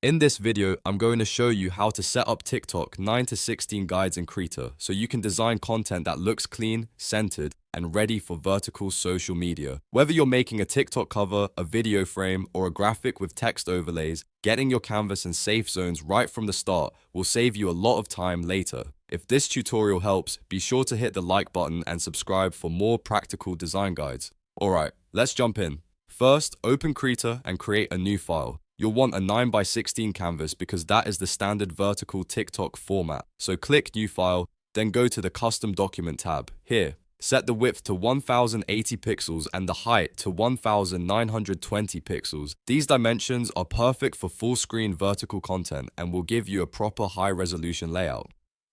In this video, I'm going to show you how to set up TikTok 9 to 16 guides in Krita so you can design content that looks clean, centered, and ready for vertical social media. Whether you're making a TikTok cover, a video frame, or a graphic with text overlays, getting your canvas and safe zones right from the start will save you a lot of time later. If this tutorial helps, be sure to hit the like button and subscribe for more practical design guides. Alright, let's jump in. First, open Krita and create a new file. You'll want a 9 by 16 canvas because that is the standard vertical TikTok format. So click New File, then go to the Custom Document tab. Here, set the width to 1080 pixels and the height to 1920 pixels. These dimensions are perfect for full screen vertical content and will give you a proper high resolution layout.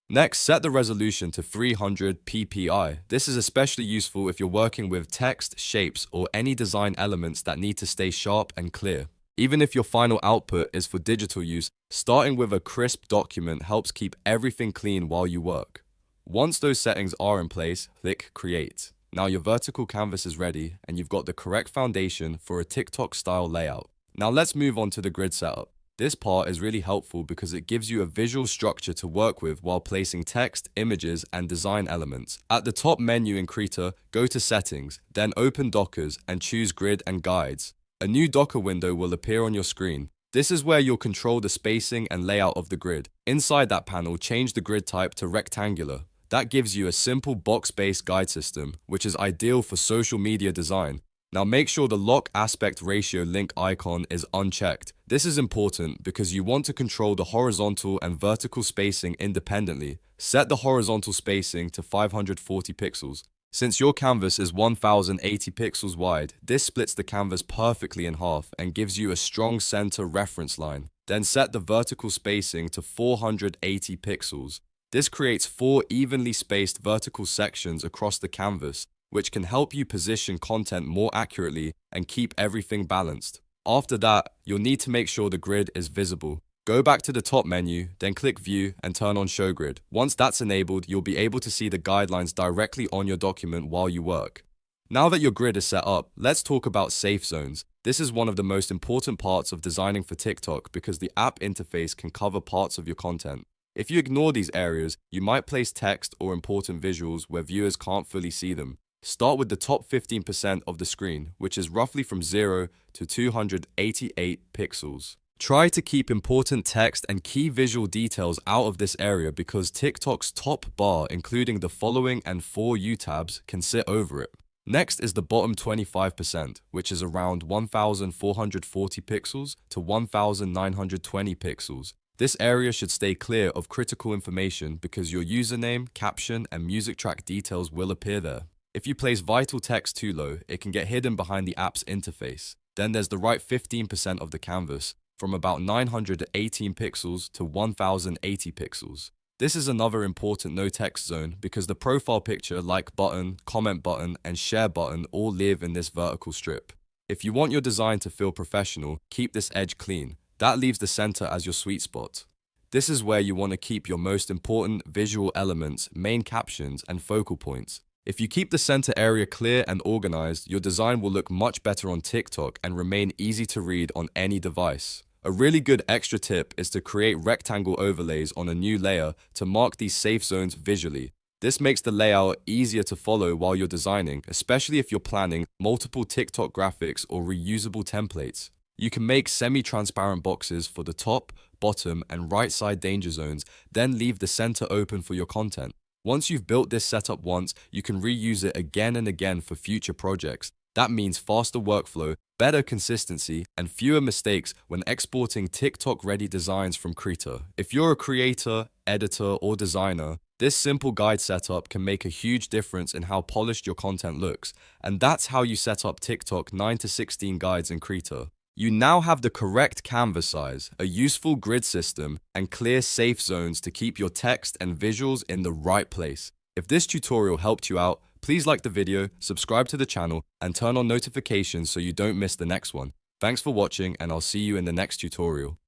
Next, set the resolution to 300 ppi. This is especially useful if you're working with text, shapes, or any design elements that need to stay sharp and clear. Even if your final output is for digital use, starting with a crisp document helps keep everything clean while you work. Once those settings are in place, click Create. Now your vertical canvas is ready and you've got the correct foundation for a TikTok style layout. Now let's move on to the grid setup. This part is really helpful because it gives you a visual structure to work with while placing text, images, and design elements. At the top menu in Krita, go to Settings, then open Dockers and choose Grid and Guides. A new Docker window will appear on your screen. This is where you'll control the spacing and layout of the grid. Inside that panel, change the grid type to rectangular. That gives you a simple box-based guide system, which is ideal for social media design. Now make sure the lock aspect ratio link icon is unchecked. This is important because you want to control the horizontal and vertical spacing independently. Set the horizontal spacing to 540 pixels. Since your canvas is 1080 pixels wide, this splits the canvas perfectly in half and gives you a strong center reference line. Then set the vertical spacing to 480 pixels. This creates 4 evenly spaced vertical sections across the canvas, which can help you position content more accurately and keep everything balanced. After that, you'll need to make sure the grid is visible. Go back to the top menu, then click View and turn on Show Grid. Once that's enabled, you'll be able to see the guidelines directly on your document while you work. Now that your grid is set up, let's talk about safe zones. This is one of the most important parts of designing for TikTok because the app interface can cover parts of your content. If you ignore these areas, you might place text or important visuals where viewers can't fully see them. Start with the top 15% of the screen, which is roughly from 0 to 288 pixels. Try to keep important text and key visual details out of this area because TikTok's top bar, including the following and For You tabs, can sit over it. Next is the bottom 25%, which is around 1440 pixels to 1920 pixels. This area should stay clear of critical information because your username, caption, and music track details will appear there. If you place vital text too low, it can get hidden behind the app's interface. Then there's the right 15% of the canvas, from about 918 pixels to 1080 pixels. This is another important no text zone because the profile picture, like button, comment button, and share button all live in this vertical strip. If you want your design to feel professional, keep this edge clean. That leaves the center as your sweet spot. This is where you want to keep your most important visual elements, main captions, and focal points. If you keep the center area clear and organized, your design will look much better on TikTok and remain easy to read on any device. A really good extra tip is to create rectangle overlays on a new layer to mark these safe zones visually. This makes the layout easier to follow while you're designing, especially if you're planning multiple TikTok graphics or reusable templates. You can make semi-transparent boxes for the top, bottom, and right side danger zones, then leave the center open for your content. Once you've built this setup once, you can reuse it again and again for future projects. That means faster workflow, better consistency, and fewer mistakes when exporting TikTok-ready designs from Krita. If you're a creator, editor, or designer, this simple guide setup can make a huge difference in how polished your content looks. And that's how you set up TikTok 9 to 16 guides in Krita. You now have the correct canvas size, a useful grid system, and clear safe zones to keep your text and visuals in the right place. If this tutorial helped you out, please like the video, subscribe to the channel, and turn on notifications so you don't miss the next one. Thanks for watching, and I'll see you in the next tutorial.